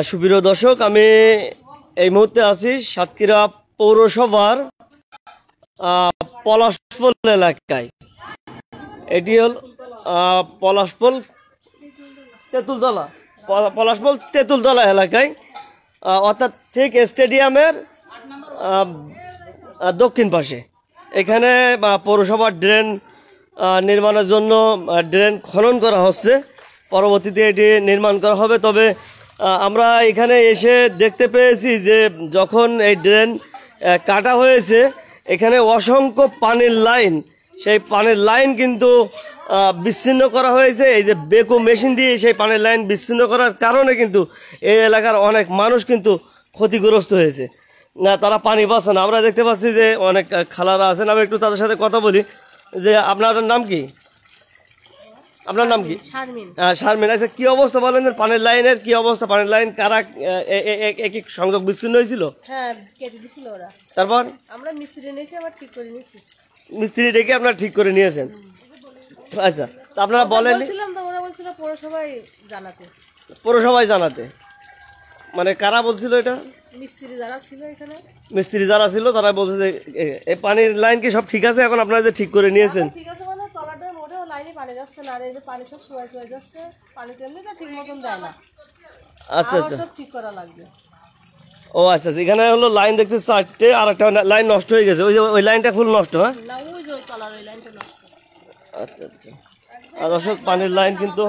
সুপ্রিয় দর্শক, আমি এই মুহূর্তে আছি সাতক্ষীরা পৌরসভার পলাশপোল এলাকায়। এটি হল পলাশপোল তেঁতুলতলা এলাকায়, অর্থাৎ ঠিক স্টেডিয়ামের দক্ষিণ পাশে। এখানে পৌরসভার ড্রেন নির্মাণের জন্য ড্রেন খনন করা হচ্ছে, পরবর্তীতে এটি নির্মাণ করা হবে। তবে আমরা এখানে এসে দেখতে পেয়েছি যে যখন এই ড্রেন কাটা হয়েছে, এখানে অসংখ্য পানির লাইন, সেই পানির লাইন কিন্তু বিচ্ছিন্ন করা হয়েছে। এই যে বেকো মেশিন দিয়ে সেই পানির লাইন বিচ্ছিন্ন করার কারণে কিন্তু এই এলাকার অনেক মানুষ কিন্তু ক্ষতিগ্রস্ত হয়েছে, তারা পানি পাচ্ছে না। আমরা দেখতে পাচ্ছি যে অনেক খালারা আছেন, আমি একটু তাদের সাথে কথা বলি। যে আপনার নাম কি? আপনার নাম কি? শারমিন। আচ্ছা, কি অবস্থা বলেন পানির লাইনের? কি অবস্থা? পানির লাইন কারা একই সংযোগ বিচ্ছিন্ন হয়েছিল? হ্যাঁ, কেটে দিছিল ওরা। তারপর আমরা মিস্ত্রি এসে আবার ঠিক করে নিয়েছি। মিস্ত্রি ডেকে আপনারা ঠিক করে নিয়েছেন? আচ্ছা, তা আপনারা বলছিলাম তো ওরা বলছিল পৌরসভায় জানাতে। পৌরসভায় জানাতে মানে কারা বলছিল এটা? মিস্ত্রি যারা ছিল এখানে, মিস্ত্রি যারা ছিল তারা বলছে যে এই পানির লাইন কি সব ঠিক আছে? এখন আপনারা যে ঠিক করে নিয়েছেন? ঠিক আছে, মানে তলাটা মোটেও লাইনে পানি যাচ্ছে না, আর এই যে পানি সব শুয়ে যাচ্ছে, পানি তেমনি তো ঠিক মতন দেয় না। আচ্ছা আচ্ছা, সব ঠিক করা লাগবে। ও আচ্ছা আচ্ছা, এখানে হলো লাইন দেখতে 4টে, আর একটা লাইন নষ্ট হয়ে গেছে। ওই যে ওই লাইনটা ফুল নষ্ট? হ্যাঁ, না, ওই যে ওই তলার ওই লাইনটা নষ্ট। আচ্ছা আচ্ছা। আর দর্শক, পানির লাইন কিন্তু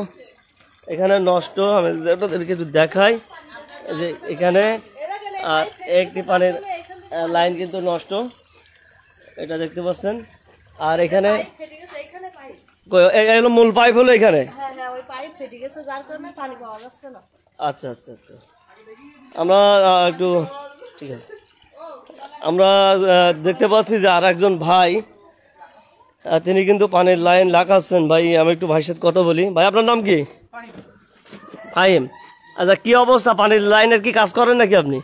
এখানে নষ্ট। আমি আপনাদেরকে একটু দেখাই যে এখানে আর একটি পানির লাইন কিন্তু নষ্ট, এটা দেখতে পাচ্ছেন। আর এখানে হলো মূল পাইপ হলো এখানে। আচ্ছা আচ্ছা আচ্ছা, আমরা একটু ঠিক আছে, আমরা দেখতে পাচ্ছি যে আর একজন ভাই তিনি কিন্তু পানির লাইন লাগাচ্ছেন। ভাই, আমি একটু ভাইয়ের সাথে কথা বলি। ভাই, আপনার নাম কি? ফাহিম। আচ্ছা, কি অবস্থা? পানির লাইনের কি কাজ করেন নাকি আপনি?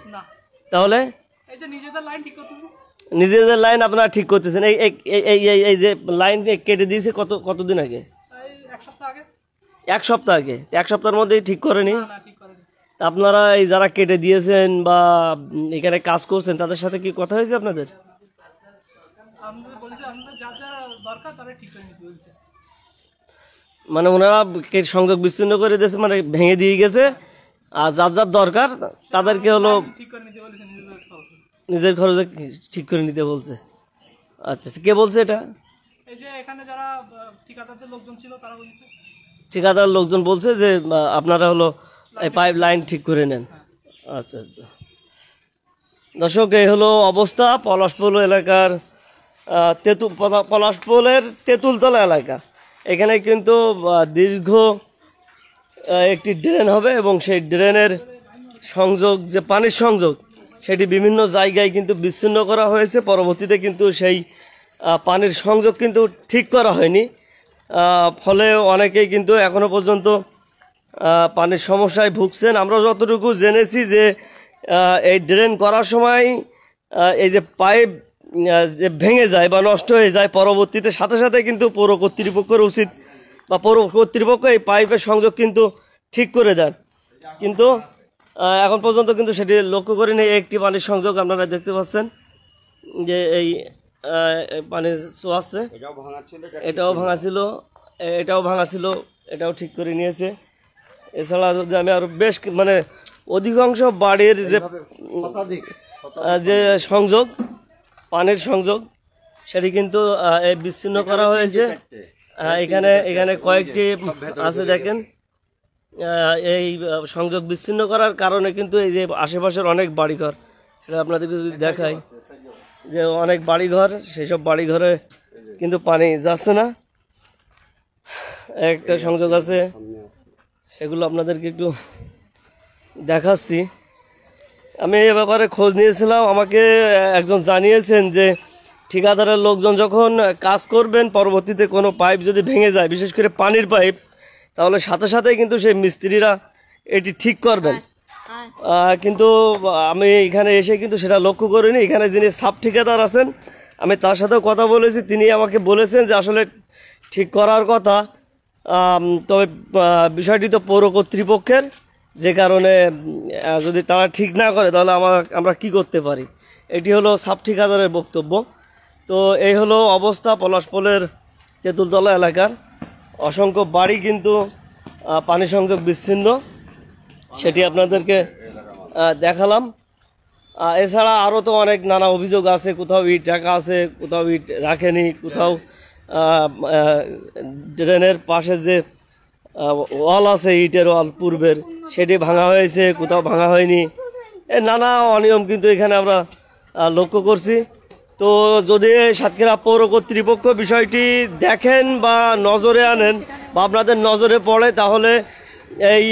তাহলে নিজেদের লাইন আপনারা ঠিক করতেছেন? এই যে লাইন কেটে দিয়েছে কতদিন আগে? এক সপ্তাহ আগে। এক সপ্তাহের মধ্যেই ঠিক করেনি? আপনারা এই যারা কেটে দিয়েছেন বা এখানে কাজ করছেন তাদের সাথে কি কথা হয়েছে আপনাদের? মানে ওনারা সংযোগ বিচ্ছিন্ন করে দিয়েছে, মানে ভেঙে দিয়ে গেছে, আর যার যার দরকার তাদেরকে হলো নিজের খরচে ঠিক করে নিতে বলছে। আচ্ছা, কে বলছে এটা? ঠিকাদার লোকজন বলছে যে আপনারা হলো এই পাইপ লাইন ঠিক করে নেন। আচ্ছা আচ্ছা। দর্শক, এই হলো অবস্থা পলাশপোল এলাকার, পলাশপোলের তেঁতুলতলা এলাকা। এখানে কিন্তু দীর্ঘ একটি ড্রেন হবে এবং সেই ড্রেনের সংযোগ, যে পানির সংযোগ, সেটি বিভিন্ন জায়গায় কিন্তু বিচ্ছিন্ন করা হয়েছে। পরবর্তীতে কিন্তু সেই পানির সংযোগ কিন্তু ঠিক করা হয়নি, ফলে অনেকেই কিন্তু এখনো পর্যন্ত পানির সমস্যায় ভুগছেন। আমরা যতটুকু জেনেছি যে এই ড্রেন করার সময় এই যে পাইপ যে ভেঙে যায় বা নষ্ট হয়ে যায়, পরবর্তীতে সাথে সাথে কিন্তু পৌর কর্তৃপক্ষের উচিত বা পৌর কর্তৃপক্ষ এই পাইপের সংযোগ কিন্তু ঠিক করে দেন, কিন্তু এখন পর্যন্ত কিন্তু সেটি লক্ষ্য করিনি। একটি পানির সংযোগ আপনারা দেখতে পাচ্ছেন যে এই পানির ছোঁয়াচ্ছে, এটাও ভাঙা ছিল, এটাও ঠিক করে নিয়েছে। এছাড়া যদি আমি আরো বেশ মানে অধিকাংশ বাড়ির যে সংযোগ, পানির সংযোগ, সেটি কিন্তু বিচ্ছিন্ন করা হয়েছে। এখানে কয়েকটি আছে, দেখেন। এই সংযোগ বিচ্ছিন্ন করার কারণে কিন্তু এই যে আশেপাশের অনেক বাড়িঘর, সেটা আপনাদেরকে যদি দেখাই যে অনেক বাড়িঘর, সেই সব বাড়িঘরে কিন্তু পানি যাচ্ছে না। একটা সংযোগ আছে, সেগুলো আপনাদেরকে একটু দেখাচ্ছি। আমি এ ব্যাপারে খোঁজ নিয়েছিলাম, আমাকে একজন জানিয়েছেন যে ঠিকাদারের লোকজন যখন কাজ করবেন, পরবর্তীতে কোনো পাইপ যদি ভেঙে যায়, বিশেষ করে পানির পাইপ, তাহলে সাথে সাথে কিন্তু সেই মিস্ত্রিরা এটি ঠিক করবেন। কিন্তু আমি এখানে এসে কিন্তু সেটা লক্ষ্য করিনি। এখানে যিনি সাব ঠিকাদার আছেন, আমি তার সাথেও কথা বলেছি, তিনি আমাকে বলেছেন যে আসলে ঠিক করার কথা, তবে বিষয়টি তো পৌর কর্তৃপক্ষের, যে কারণে যদি তারা ঠিক না করে তাহলে আমরা কি করতে পারি, এটি হলো সাব ঠিকাদারের বক্তব্য। তো এই হলো অবস্থা পলাশপোলের তেঁতুলতলা এলাকার। অসংখ্য বাড়ি কিন্তু পানি সংযোগ বিচ্ছিন্ন, সেটি আপনাদেরকে দেখালাম। এছাড়া আরও তো অনেক নানা অভিযোগ আছে, কোথাও ইট রাখা আছে, কোথাও ইট রাখেনি, কোথাও ড্রেনের পাশে যে ওয়াল আছে ইটের ওয়াল পূর্বের, সেটি ভাঙা হয়েছে, কোথাও ভাঙা হয়নি। নানা অনিয়ম কিন্তু এখানে আমরা লক্ষ্য করছি। তো যদি সাতক্ষীরা পৌর কর্তৃপক্ষ বিষয়টি দেখেন বা নজরে আনেন বা আপনাদের নজরে পড়ে, তাহলে এই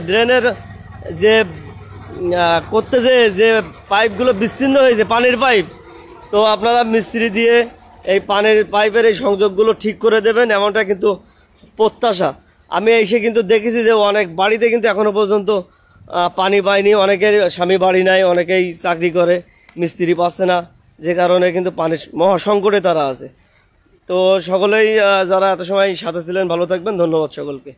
ড্রেনের যে করতে যে পাইপগুলো বিচ্ছিন্ন হয়েছে, পানির পাইপ, তো আপনারা মিস্ত্রি দিয়ে এই পানির পাইপের এই সংযোগগুলো ঠিক করে দেবেন, এমনটা কিন্তু প্রত্যাশা। আমি এসে কিন্তু দেখেছি যে অনেক বাড়িতে কিন্তু এখনো পর্যন্ত পানি পায়নি, অনেকের স্বামী বাড়ি নাই, অনেকেই চাকরি করে, মিস্ত্রি পাচ্ছে না, যে কারণে কিন্তু পানির মহাসংকটে তারা আছে। তো সকলেই যারা এত সময় সাথে ছিলেন, ভালো থাকবেন, ধন্যবাদ সকলকে।